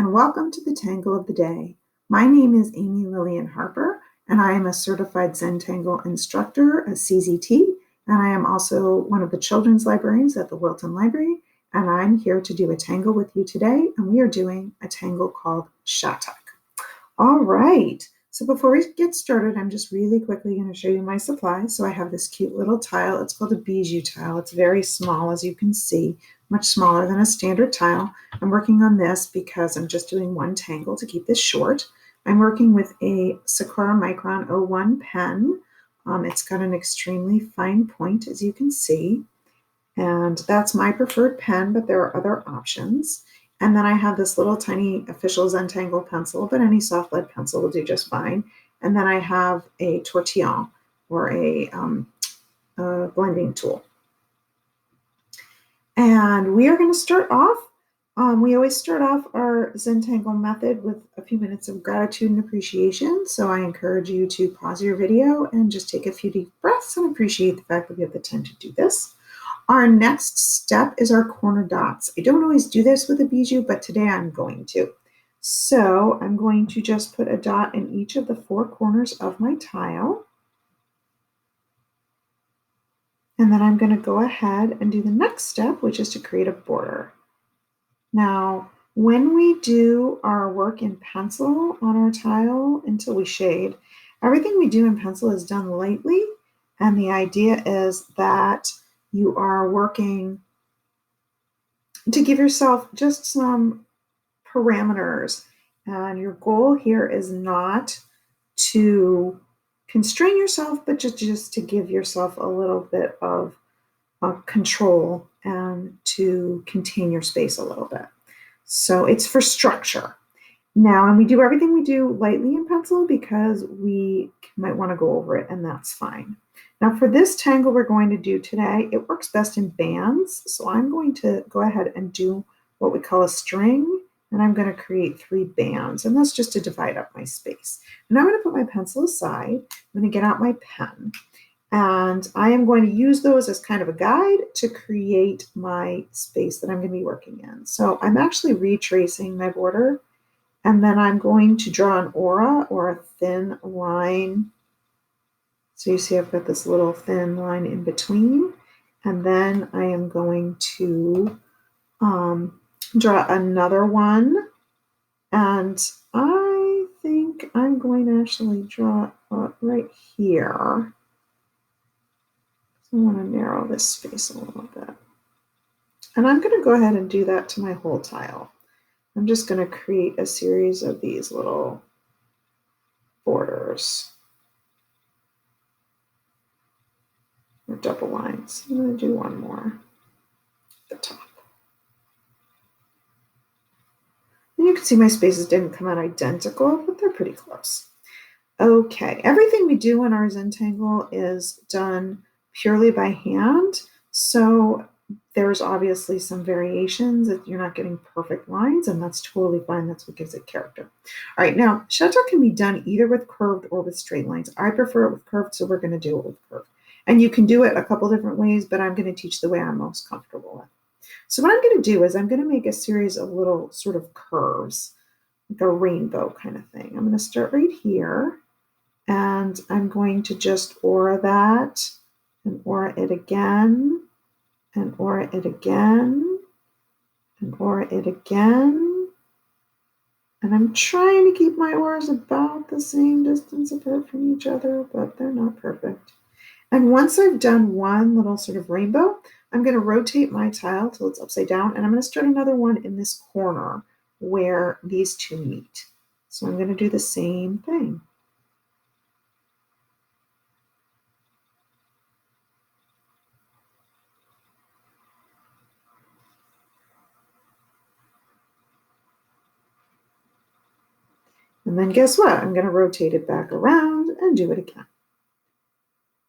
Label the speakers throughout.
Speaker 1: and welcome to the Tangle of the Day. My name is Amy Lilien-Harper, and I am a certified Zentangle instructor, a CZT, and I am also one of the children's librarians at the Wilton Library, and I'm here to do a tangle with you today, and we are doing a tangle called Shattuck. All right, so before we get started, I'm just really quickly going to show you my supplies. So I have this cute little tile. It's called a bijou tile. It's very small, as you can see, much smaller than a standard tile. I'm working on this because I'm just doing one tangle to keep this short. I'm working with a Sakura Micron 01 pen. It's got an extremely fine point, as you can see, and that's my preferred pen, but there are other options. And then I have this little tiny official Zentangle pencil, but any soft lead pencil will do just fine. And then I have a tortillon, or a blending tool. And we are going to start off. We always start off our Zentangle method with a few minutes of gratitude and appreciation. So I encourage you to pause your video and just take a few deep breaths and appreciate the fact that we have the time to do this. Our next step is our corner dots. I don't always do this with a bijou, but today I'm going to. So I'm going to just put a dot in each of the four corners of my tile. And then I'm going to go ahead and do the next step, which is to create a border. Now, when we do our work in pencil on our tile until we shade, everything we do in pencil is done lightly. And the idea is that you are working to give yourself just some parameters. And your goal here is not to constrain yourself, but just to give yourself a little bit of control and to contain your space a little bit. So it's for structure. Now, and we do everything we do lightly in pencil because we might want to go over it, and that's fine. Now, for this tangle we're going to do today, it works best in bands. So I'm going to go ahead and do what we call a string, and I'm going to create 3 bands, and that's just to divide up my space. And I'm going to put my pencil aside. I'm going to get out my pen, and I am going to use those as kind of a guide to create my space that I'm going to be working in. So I'm actually retracing my border, and then I'm going to draw an aura, or a thin line. So you see I've got this little thin line in between, and then I am going to draw another one, and I think I'm going to actually draw right here. So I want to narrow this space a little bit. And I'm going to go ahead and do that to my whole tile. I'm just going to create a series of these little borders, or double lines. I'm going to do one more at the top. And you can see my spaces didn't come out identical, but they're pretty close. Okay, everything we do in our Zentangle is done purely by hand. So there's obviously some variations if you're not getting perfect lines, and that's totally fine. That's what gives it character. All right, now Shattuck can be done either with curved or with straight lines. I prefer it with curved, so we're going to do it with curved. And you can do it a couple different ways, but I'm going to teach the way I'm most comfortable with. So what I'm going to do is I'm going to make a series of little sort of curves, like a rainbow kind of thing. I'm going to start right here, and I'm going to just aura that, and aura it again, and aura it again, and aura it again. And I'm trying to keep my auras about the same distance apart from each other, but they're not perfect. And once I've done one little sort of rainbow, I'm going to rotate my tile till it's upside down, and I'm going to start another one in this corner where these two meet. So I'm going to do the same thing. And then guess what? I'm going to rotate it back around and do it again.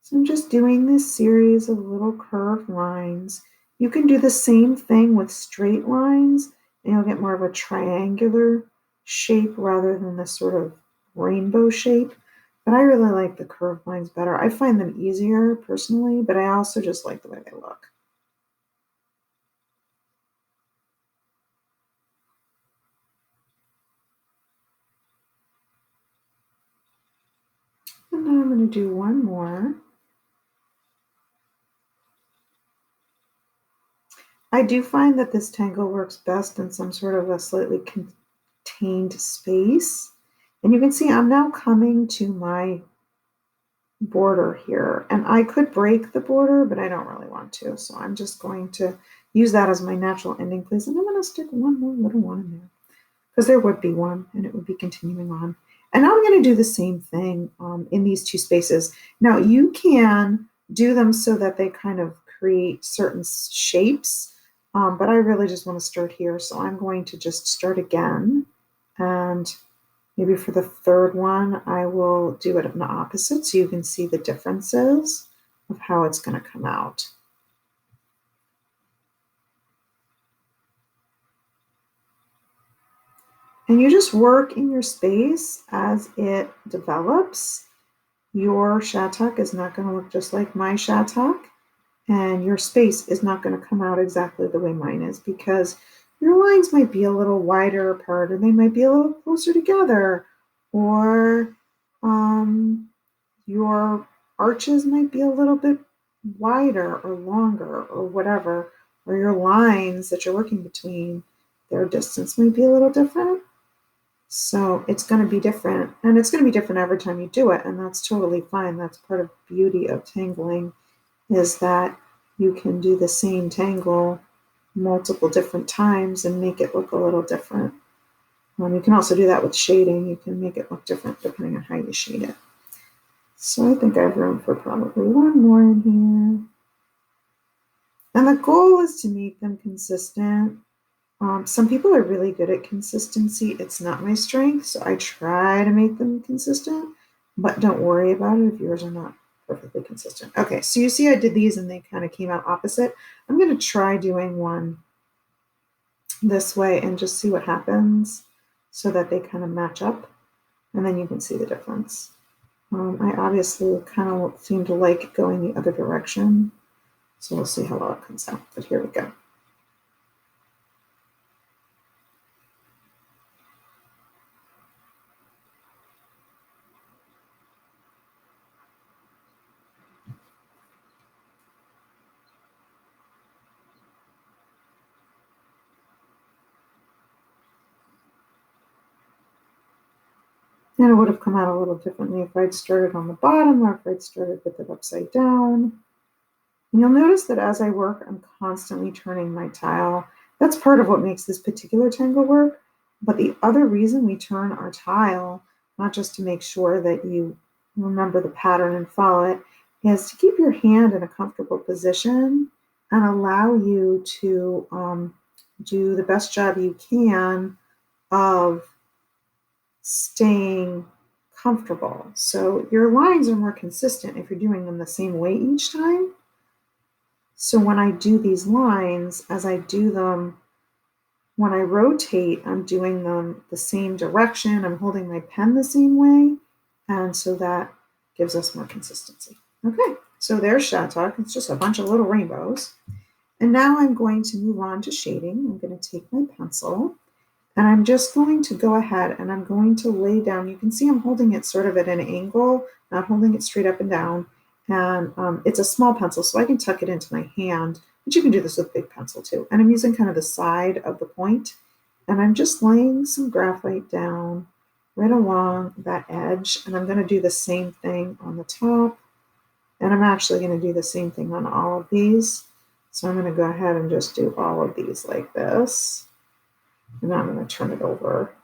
Speaker 1: So I'm just doing this series of little curved lines. You can do the same thing with straight lines, and you'll get more of a triangular shape rather than this sort of rainbow shape. But I really like the curved lines better. I find them easier personally, but I also just like the way they look. And now I'm going to do one more. I do find that this tangle works best in some sort of a slightly contained space. And you can see I'm now coming to my border here. And I could break the border, but I don't really want to. So I'm just going to use that as my natural ending place. And I'm going to stick one more little one in there, because there would be one and it would be continuing on. And now I'm going to do the same thing in these two spaces. Now you can do them so that they kind of create certain shapes, but I really just want to start here. So I'm going to just start again, and maybe for the third one, I will do it in the opposite so you can see the differences of how it's going to come out. And you just work in your space as it develops. Your Shattuck is not going to look just like my Shattuck, and your space is not going to come out exactly the way mine is, because your lines might be a little wider apart, or they might be a little closer together, or your arches might be a little bit wider or longer or whatever, or your lines that you're working between, their distance might be a little different. So it's going to be different, and it's going to be different every time you do it, and that's totally fine. That's part of the beauty of tangling, is that you can do the same tangle multiple different times and make it look a little different. You can also do that with shading. You can make it look different depending on how you shade it. So I think I have room for probably one more in here. And the goal is to make them consistent. Some people are really good at consistency. It's not my strength, so I try to make them consistent, but don't worry about it if yours are not perfectly consistent. Okay, so you see I did these and they kind of came out opposite. I'm going to try doing one this way and just see what happens so that they kind of match up, and then you can see the difference. I obviously kind of seem to like going the other direction, so we'll see how well it comes out, but here we go. And it would have come out a little differently if I'd started on the bottom or if I'd started with it upside down. And you'll notice that as I work, I'm constantly turning my tile. That's part of what makes this particular tangle work. But the other reason we turn our tile, not just to make sure that you remember the pattern and follow it, is to keep your hand in a comfortable position and allow you to do the best job you can of staying comfortable. So your lines are more consistent if you're doing them the same way each time. So when I do these lines, as I do them, when I rotate, I'm doing them the same direction. I'm holding my pen the same way. And so that gives us more consistency. Okay, so there's Shattuck. It's just a bunch of little rainbows. And now I'm going to move on to shading. I'm going to take my pencil, and I'm just going to go ahead and I'm going to lay down. You can see I'm holding it sort of at an angle, not holding it straight up and down. And it's a small pencil, so I can tuck it into my hand, but you can do this with a big pencil too. And I'm using kind of the side of the point, and I'm just laying some graphite down right along that edge. And I'm going to do the same thing on the top. And I'm actually going to do the same thing on all of these. So I'm going to go ahead and just do all of these like this. And now I'm going to turn it over.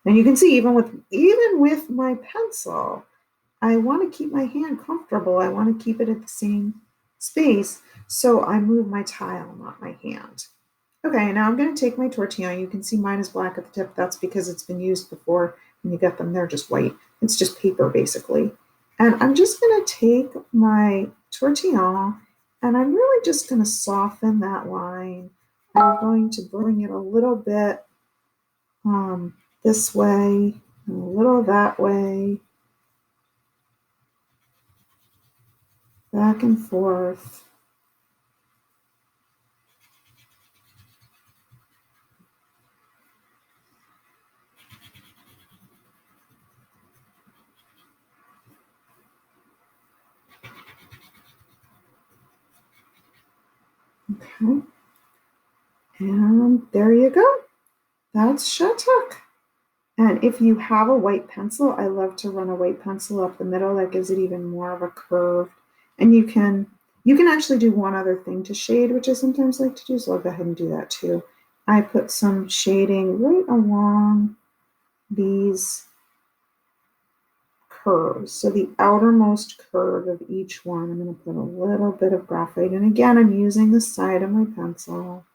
Speaker 1: And you can see even with my pencil, I want to keep my hand comfortable. I want to keep it at the same space. So I move my tile, not my hand. Okay, now I'm going to take my tortilla. You can see mine is black at the tip. That's because it's been used before. When you get them, they're just white. It's just paper, basically. And I'm just going to take my tortilla, and I'm really just going to soften that line. I'm going to bring it a little bit this way, and a little that way, back and forth. Okay. And there you go. That's Shattuck. And if you have a white pencil, I love to run a white pencil up the middle. That gives it even more of a curve. And you can actually do one other thing to shade, which I sometimes like to do, so I'll go ahead and do that too. I put some shading right along these curves. So the outermost curve of each one, I'm going to put a little bit of graphite. And again, I'm using the side of my pencil.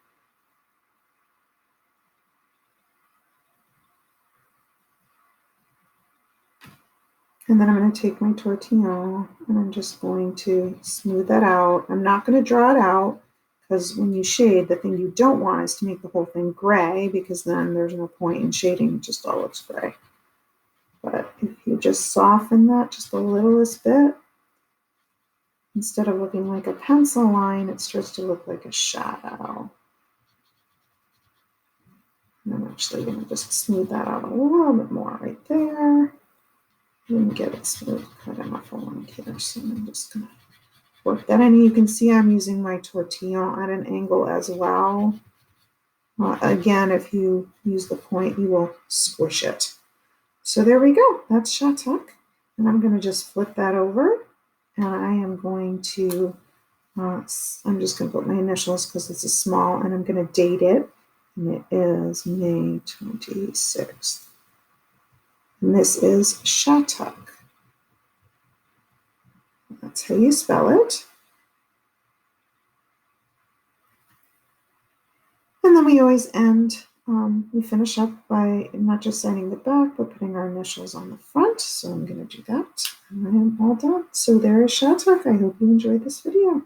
Speaker 1: And then I'm going to take my tortillon and I'm just going to smooth that out. I'm not going to draw it out because when you shade, the thing you don't want is to make the whole thing gray, because then there's no point in shading, it just all looks gray. But if you just soften that just the littlest bit, instead of looking like a pencil line, it starts to look like a shadow. And I'm actually going to just smooth that out a little bit more right there. Didn't get it smooth quite enough along here, so I'm just going to work that in. You can see I'm using my tortillon at an angle as well. Again, if you use the point, you will squish it. So there we go. That's Shattuck. And I'm going to just flip that over. And I am going to, I'm just going to put my initials because it's a small, and I'm going to date it. And it is May 26th. And this is Shattuck. That's how you spell it. And then we always end, we finish up by not just signing the back, but putting our initials on the front. So I'm going to do that. And I am all done. So there is Shattuck. I hope you enjoyed this video.